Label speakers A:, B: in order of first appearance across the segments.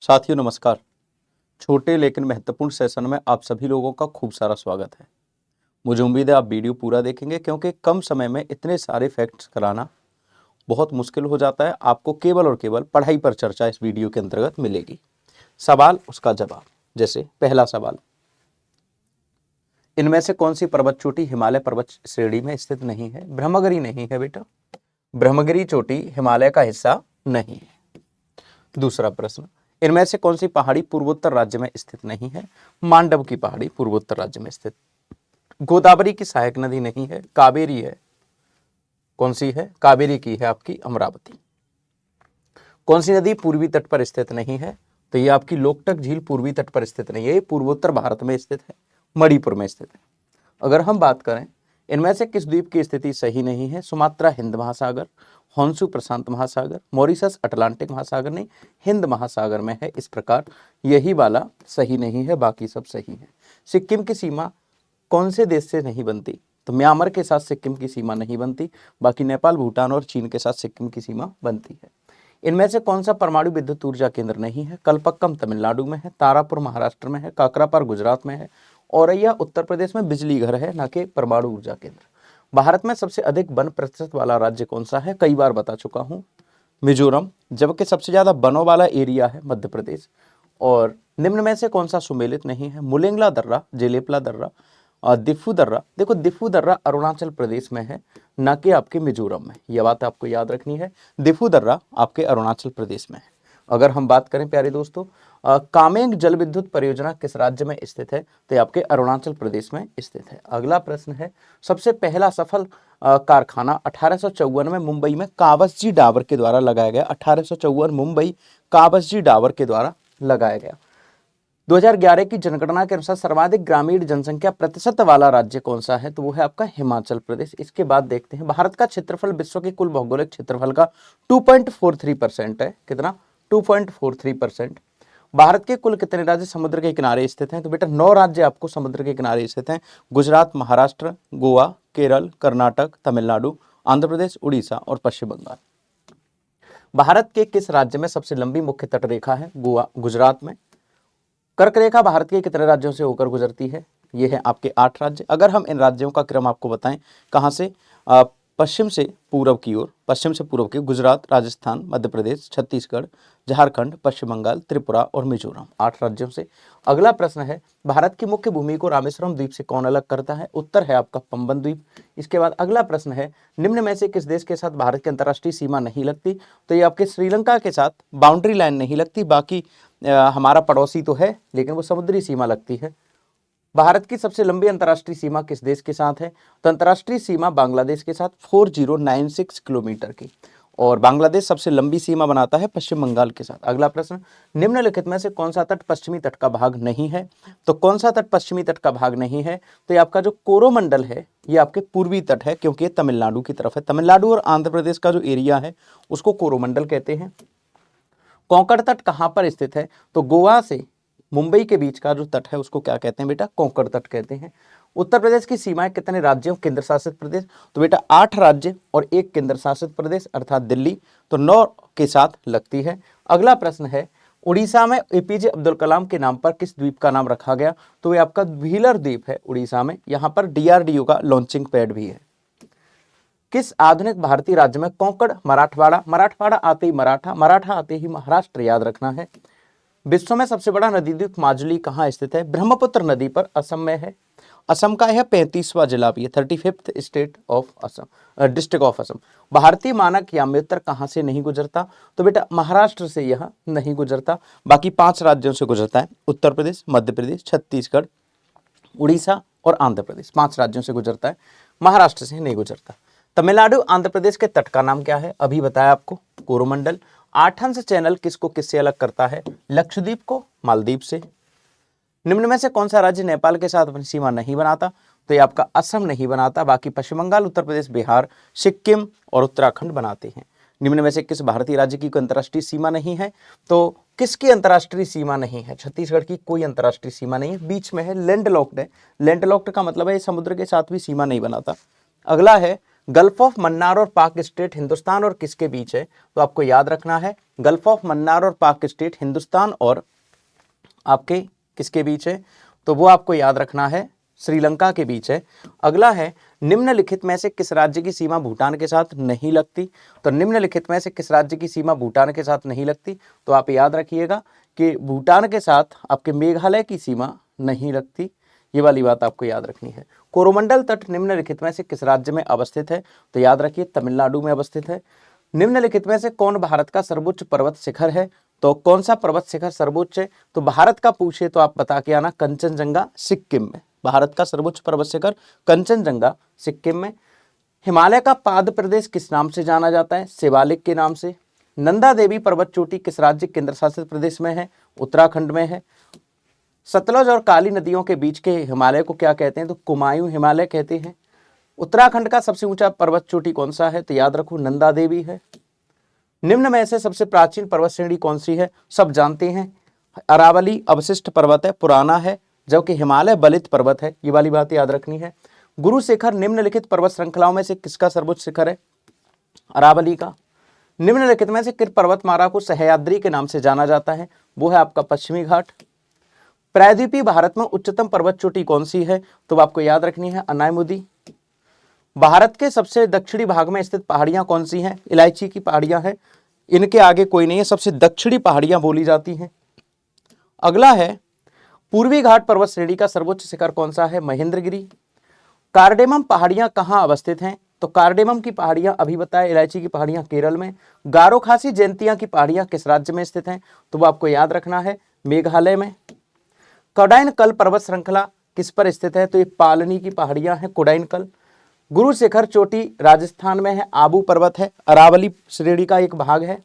A: साथियों नमस्कार। छोटे लेकिन महत्वपूर्ण सेशन में आप सभी लोगों का खूब सारा स्वागत है। मुझे उम्मीद है आप वीडियो पूरा देखेंगे क्योंकि कम समय में इतने सारे फैक्ट्स कराना बहुत मुश्किल हो जाता है। आपको केवल और केवल पढ़ाई पर चर्चा इस वीडियो के अंतर्गत मिलेगी। सवाल उसका जवाब। जैसे पहला सवाल, इनमें से कौन सी पर्वत चोटी हिमालय पर्वत श्रेणी में स्थित नहीं है? ब्रह्मगिरी नहीं है बेटा, ब्रह्मगिरी चोटी हिमालय का हिस्सा नहीं है। दूसरा प्रश्न, इनमें से कौन सी पहाड़ी पूर्वोत्तर राज्य में स्थित नहीं है? मांडव की पहाड़ी पूर्वोत्तर राज्य में स्थित। गोदावरी की सहायक नदी नहीं है, कावेरी है। कौन सी है? कावेरी की है आपकी अमरावती। कौन सी नदी पूर्वी तट पर स्थित नहीं है? तो ये आपकी लोकटक झील पूर्वी तट पर स्थित नहीं है, ये पूर्वोत्तर भारत में स्थित है, मणिपुर में स्थित है। अगर हम बात करें इनमें से किस द्वीप की स्थिति सही नहीं है? सुमात्रा हिंद महासागर, होन्सु प्रशांत महासागर, मॉरिशस अटलांटिक महासागर नहीं, हिंद महासागर में है। इस प्रकार यही वाला सही नहीं है, बाकी सब सही है। सिक्किम की सीमा कौन से देश से नहीं बनती? तो म्यांमार के साथ सिक्किम की सीमा नहीं बनती, बाकी नेपाल, भूटान और चीन के साथ सिक्किम की सीमा बनती है। इनमें से कौन सा परमाणु विद्युत ऊर्जा केंद्र नहीं है? कलपक्कम तमिलनाडु में है, तारापुर महाराष्ट्र में है, काकरापार गुजरात में है, औरैया उत्तर प्रदेश में बिजली घर है, ना कि परमाणु ऊर्जा केंद्र। भारत में सबसे अधिक वन प्रतिशत वाला राज्य कौन सा है? कई बार बता चुका हूं, मिजोरम। जबकि सबसे ज्यादा वनों वाला एरिया है मध्य प्रदेश। और निम्न में से कौन सा सुमेलित नहीं है? मुलेंगला दर्रा, जेलेपला दर्रा और दिफू दर्रा। देखो दिफू दर्रा अरुणाचल प्रदेश में है, ना कि आपके मिजोरम में। यह बात आपको याद रखनी है, दिफू दर्रा आपके अरुणाचल प्रदेश में है। अगर हम बात करें प्यारे दोस्तों, कामेंग जल विद्युत परियोजना किस राज्य में स्थित है? तो ये आपके अरुणाचल प्रदेश में स्थित है। अगला प्रश्न है, सबसे पहला सफल कारखाना 1854 में मुंबई में कावसजी डाबर के द्वारा लगाया गया। 1854 मुंबई कावसजी डाबर के द्वारा लगाया गया। 2011 की जनगणना के अनुसार सर्वाधिक ग्रामीण जनसंख्या प्रतिशत वाला राज्य कौन सा है? तो वो है आपका हिमाचल प्रदेश। इसके बाद देखते हैं, भारत का क्षेत्रफल विश्व के कुल भौगोलिक क्षेत्रफल का 2.43% है। कितना? 2.43%। भारत के कुल कितने राज्य समुद्र के किनारे स्थित हैं? तो बेटा 9 राज्य आपको समुद्र के किनारे स्थित हैं। गुजरात, महाराष्ट्र, गोवा, केरल, कर्नाटक, तमिलनाडु, आंध्र प्रदेश, उड़ीसा और पश्चिम बंगाल। भारत के किस राज्य में सबसे लंबी मुख्य तट रेखा है? गोवा, गुजरात में। कर्क रेखा भारत के कितने राज्यों से होकर गुजरती है? ये है आपके 8 राज्य। अगर हम इन राज्यों का क्रम आपको बताएं, कहां से? पश्चिम से पूर्व की ओर, पश्चिम से पूर्व की गुजरात, राजस्थान, मध्य प्रदेश, छत्तीसगढ़, झारखंड, पश्चिम बंगाल, त्रिपुरा और मिजोरम। 8 राज्यों से। अगला प्रश्न है, भारत की मुख्य भूमि को रामेश्वरम द्वीप से कौन अलग करता है? उत्तर है आपका पंबन द्वीप। इसके बाद अगला प्रश्न है, निम्न में से किस देश के साथ भारत की अंतर्राष्ट्रीय सीमा नहीं लगती? तो ये आपके श्रीलंका के साथ बाउंड्री लाइन नहीं लगती, बाकी हमारा पड़ोसी तो है लेकिन वो समुद्री सीमा लगती है। भारत की सबसे लंबी अंतर्राष्ट्रीय सीमा किस देश के साथ है? तो अंतर्राष्ट्रीय सीमा बांग्लादेश के साथ 4096 किलोमीटर की, और बांग्लादेश सबसे लंबी सीमा बनाता है पश्चिम बंगाल के साथ। अगला प्रश्न, निम्नलिखित में से कौन सा तट पश्चिमी तट का भाग नहीं है? तो कौन सा तट पश्चिमी तट का भाग नहीं है? तो ये आपका जो कोरोमंडल है ये आपके पूर्वी तट है, क्योंकि ये तमिलनाडु की तरफ है। तमिलनाडु और आंध्र प्रदेश का जो एरिया है उसको कोरोमंडल कहते हैं। कोंकण तट कहां पर स्थित है? तो गोवा से मुंबई के बीच का जो तट है उसको क्या कहते हैं बेटा? कोंकण तट कहते हैं। उत्तर प्रदेश की सीमाएं कितने राज्यों केंद्र शासित प्रदेश? तो बेटा 8 राज्य और 1 केंद्र शासित प्रदेश अर्थात दिल्ली, तो 9 के साथ लगती है। अगला प्रश्न है, उड़ीसा में एपीजे अब्दुल कलाम के नाम पर किस द्वीप का नाम रखा गया? तो ये आपका व्हीलर द्वीप है उड़ीसा में। यहां पर डीआरडीओ का लॉन्चिंग पैड भी है। किस आधुनिक भारतीय राज्य में कोंकण, मराठवाड़ा, मराठवाड़ा आते ही मराठा, मराठा आते ही महाराष्ट्र याद रखना है। विश्व में सबसे बड़ा नदी द्वीप माजुली कहाँ स्थित है? ब्रह्मपुत्र नदी पर, असम में है। असम का यह 35वां जिला भी है, 35th state of Assam, district of Assam. भारतीय मानक याम्योत्तर कहाँ से नहीं गुजरता? तो बेटा महाराष्ट्र से यह नहीं गुजरता, बाकी 5 राज्यों से गुजरता है। उत्तर प्रदेश, मध्य प्रदेश, छत्तीसगढ़, उड़ीसा और आंध्र प्रदेश, 5 राज्यों से गुजरता है, महाराष्ट्र से नहीं गुजरता। तमिलनाडु आंध्र प्रदेश के तट का नाम क्या है? अभी बताया आपको, कोरोमंडल। 8 अंश चैनल किसको किससे अलग करता है? लक्षद्वीप को मालदीव से। निम्न में से कौन सा राज्य नेपाल के साथ अपनी सीमा नहीं बनाता? तो ये आपका असम नहीं बनाता, बाकी पश्चिम बंगाल, उत्तर प्रदेश, बिहार, सिक्किम और उत्तराखंड बनाते हैं। निम्न में से किस भारतीय राज्य की कोई अंतर्राष्ट्रीय सीमा नहीं है? तो किसकी अंतर्राष्ट्रीय सीमा नहीं है? छत्तीसगढ़ की कोई अंतर्राष्ट्रीय सीमा नहीं है, बीच में है, लैंड लॉक्ड है। लैंड लॉक्ड का मतलब है समुद्र के साथ भी सीमा नहीं बनाता। अगला है, गल्फ ऑफ मन्नार और पाक स्टेट हिंदुस्तान और किसके बीच है? तो आपको याद रखना है गल्फ ऑफ मन्नार और पाक स्टेट हिंदुस्तान और आपके किसके बीच है? तो वो आपको याद रखना है श्रीलंका के बीच है। अगला है निम्नलिखित में से किस राज्य की सीमा भूटान के साथ नहीं लगती? तो निम्नलिखित में से किस राज्य की सीमा भूटान के साथ नहीं लगती? तो आप याद रखिएगा कि भूटान के साथ आपके मेघालय की सीमा नहीं लगती, ये वाली बात आपको याद रखनी है। कोरोमंडल तट निम्नलिखित में से किस राज्य में अवस्थित है? तो याद रखिए तमिलनाडु में अवस्थित है। निम्नलिखित में से कौन भारत का सर्वोच्च पर्वत शिखर है? तो कौन सा पर्वत शिखर सर्वोच्च है? तो भारत का पूछे तो आप बता के आना, कंचनजंगा सिक्किम में। भारत का सर्वोच्च पर्वत शिखर कंचनजंगा सिक्किम में। हिमालय का पाद प्रदेश किस नाम से जाना जाता है? शिवालिक के नाम से। नंदा देवी पर्वत चोटी किस राज्य केंद्र शासित प्रदेश में है? उत्तराखंड में है। सतलज और काली नदियों के बीच के हिमालय को क्या कहते हैं? तो कुमायूं हिमालय कहते हैं। उत्तराखंड का सबसे ऊंचा पर्वत चोटी कौन सा है? तो याद रखो नंदा देवी है। निम्न में से सबसे प्राचीन पर्वत श्रेणी कौन सी है? सब जानते हैं अरावली अवशिष्ट पर्वत है, पुराना है, जबकि हिमालय बलित पर्वत है, ये वाली बात याद रखनी है। गुरु शिखर निम्नलिखित पर्वत श्रृंखलाओं में से किसका सर्वोच्च शिखर है? अरावली का। निम्नलिखित में से किस पर्वतमाला को सह्याद्री के नाम से जाना जाता है? वो है आपका पश्चिमी घाट। प्रायद्वीपीय भारत में उच्चतम पर्वत चोटी कौन सी है? तो आपको याद रखनी है अनायमुदी। भारत के सबसे दक्षिणी भाग में स्थित पहाड़ियां कौन सी हैं? इलायची की पहाड़ियां हैं, इनके आगे कोई नहीं है, सबसे दक्षिणी पहाड़ियां बोली जाती हैं। अगला है पूर्वी घाट पर्वत श्रेणी का सर्वोच्च शिखर कौन सा है? महेंद्रगिरी। कार्डेमम पहाड़ियां कहां अवस्थित हैं? तो कार्डेमम की पहाड़ियां अभी बताए, इलायची की पहाड़ियां केरल में। गारो खासी जयंतिया की पहाड़ियां किस राज्य में स्थित हैं? तो वो आपको याद रखना है मेघालय में। कोडाइनकल पर्वत श्रृंखला किस पर स्थित है? तो ये पालनी की पहाड़ियां हैं कोडाइनकल। गुरु शिखर चोटी राजस्थान में है, आबू पर्वत है, अरावली श्रेणी का एक भाग है।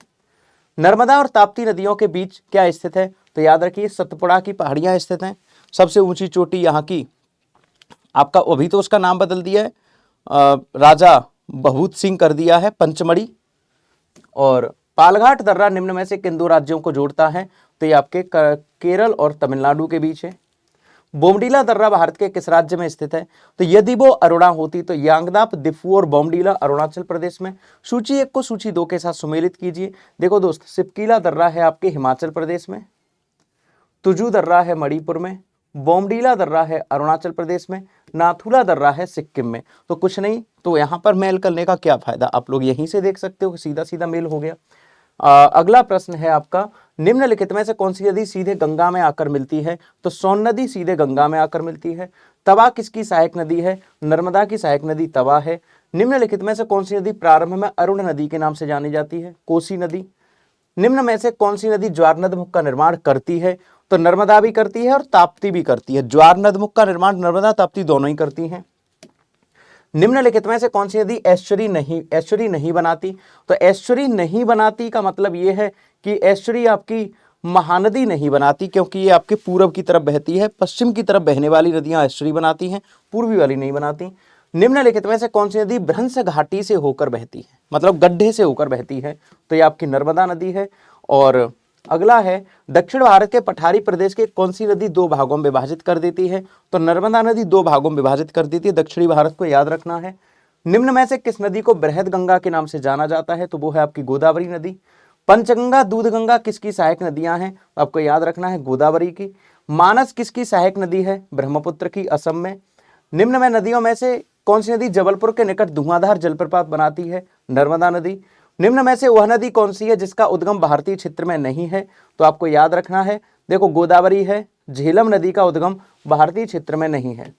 A: नर्मदा और ताप्ती नदियों के बीच क्या स्थित है? तो याद रखिए सतपुड़ा की पहाड़ियां स्थित हैं। सबसे ऊंची चोटी यहाँ की आपका, अभी तो उसका नाम बदल दिया है, राजा बहूत सिंह कर दिया है, पंचमढ़ी। और पालघाट दर्रा निम्न में से किन दो राज्यों को जोड़ता है? तो ये आपके केरल और तमिलनाडु के बीच है। बोमडीला दर्रा भारत के किस राज्य में स्थित है? तो यदि वो अरुणा होती तो यांगदाप, दिफू और बोमडीला अरुणाचल प्रदेश में। सूची 1 को सूची 2 के साथ सुमेलित कीजिए। देखो दोस्त, सिपकीला दर्रा है आपके हिमाचल प्रदेश में, तुजू दर्रा है मणिपुर में, बोमडीला दर्रा है अरुणाचल प्रदेश में, नाथुला दर्रा है सिक्किम में। तो कुछ नहीं, तो यहाँ पर मेल करने का क्या फायदा, आप लोग यहीं से देख सकते हो, सीधा सीधा मेल हो गया। अगला प्रश्न है आपका, निम्नलिखित में से कौन सी नदी सीधे गंगा में आकर मिलती है? तो सोन नदी सीधे गंगा में आकर मिलती है। तवा किसकी सहायक नदी है? नर्मदा की सहायक नदी तवा है। निम्नलिखित में से कौन सी नदी प्रारंभ में अरुण नदी के नाम से जानी जाती है? कोसी नदी। निम्न में से कौन सी नदी ज्वार नदमुख का निर्माण करती है? तो नर्मदा भी करती है और ताप्ती भी करती है। ज्वार नदमुख का निर्माण नर्मदा ताप्ती दोनों ही करती हैं। निम्नलिखित में से कौन सी नदी एस्चुरी नहीं बनाती? तो एस्चुरी नहीं बनाती का मतलब ये है कि एस्चुरी आपकी महानदी नहीं बनाती, क्योंकि ये आपके पूर्व की तरफ बहती है। पश्चिम की तरफ बहने वाली नदियां एस्चुरी बनाती हैं, पूर्वी वाली नहीं बनाती। निम्नलिखित में से कौन सी नदी भ्रंश घाटी से होकर बहती है, मतलब गड्ढे से होकर बहती है? तो ये आपकी नर्मदा नदी है। और अगला है, दक्षिण भारत के पठारी प्रदेश के कौन सी नदी 2 भागों में विभाजित कर देती है? तो नर्मदा नदी 2 भागों में विभाजित कर देती है दक्षिणी भारत को, याद रखना है। निम्न में से किस नदी को बृहद गंगा के नाम से जाना जाता है? तो वो है आपकी गोदावरी नदी। पंचगंगा दूधगंगा किसकी सहायक नदियां हैं? आपको याद रखना है गोदावरी की। मानस किसकी सहायक नदी है? ब्रह्मपुत्र की, असम में। निम्न में नदियों में से कौन सी नदी जबलपुर के निकट धुआंधार जलप्रपात बनाती है? नर्मदा नदी। निम्न में से वह नदी कौन सी है जिसका उद्गम भारतीय क्षेत्र में नहीं है? तो आपको याद रखना है, देखो गोदावरी है, झेलम नदी का उद्गम भारतीय क्षेत्र में नहीं है।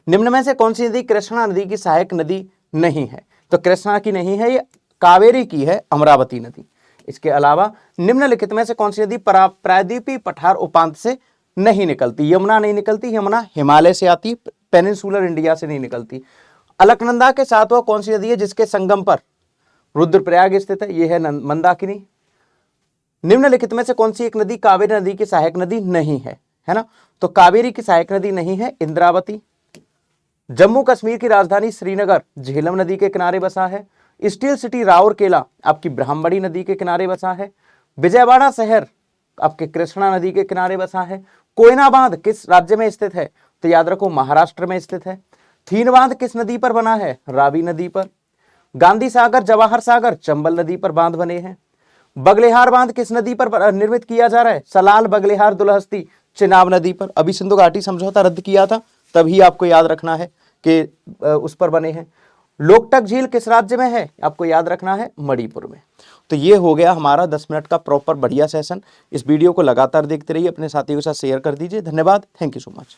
A: निम्न में से कौन सी नदी कृष्णा नदी की सहायक नदी नहीं है? तो कृष्णा की नहीं है, ये कावेरी की है, अमरावती नदी। इसके अलावा निम्नलिखित में से कौन सी नदी प्रायद्वीपीय पठार उपांत से नहीं निकलती? यमुना नहीं निकलती, यमुना हिमालय से आती, पेनिनसुलर इंडिया से नहीं निकलती। अलकनंदा के साथ वह कौन सी नदी है जिसके संगम पर रुद्रप्रयाग स्थित है? यह है मंदाकिनी। निम्नलिखित में से कौन सी एक नदी कावेरी नदी की सहायक नदी नहीं है? है ना, तो कावेरी की सहायक नदी नहीं है इंद्रावती। जम्मू कश्मीर की राजधानी श्रीनगर झेलम नदी के किनारे बसा है। स्टील सिटी राउरकेला आपकी ब्राह्मणी नदी के किनारे बसा है। विजयवाड़ा शहर आपके कृष्णा नदी के किनारे बसा है। कोयना बांध किस राज्य में स्थित है? तो याद रखो महाराष्ट्र में स्थित है। थीन बांध किस नदी पर बना है? रावी नदी पर। गांधी सागर, जवाहर सागर, चंबल नदी पर बांध बने हैं। बगलेहार बांध किस नदी पर निर्मित किया जा रहा है? सलाल, बगलेहार, दुलहस्ती, चिनाब नदी पर। अभी सिंधु घाटी समझौता रद्द किया था, तभी आपको याद रखना है कि उस पर बने हैं। लोकटक झील किस राज्य में है? आपको याद रखना है मणिपुर में। तो ये हो गया हमारा 10 मिनट का प्रॉपर बढ़िया सेशन। इस वीडियो को लगातार देखते रहिए, अपने साथियों के साथ शेयर कर दीजिए। धन्यवाद, थैंक यू सो मच।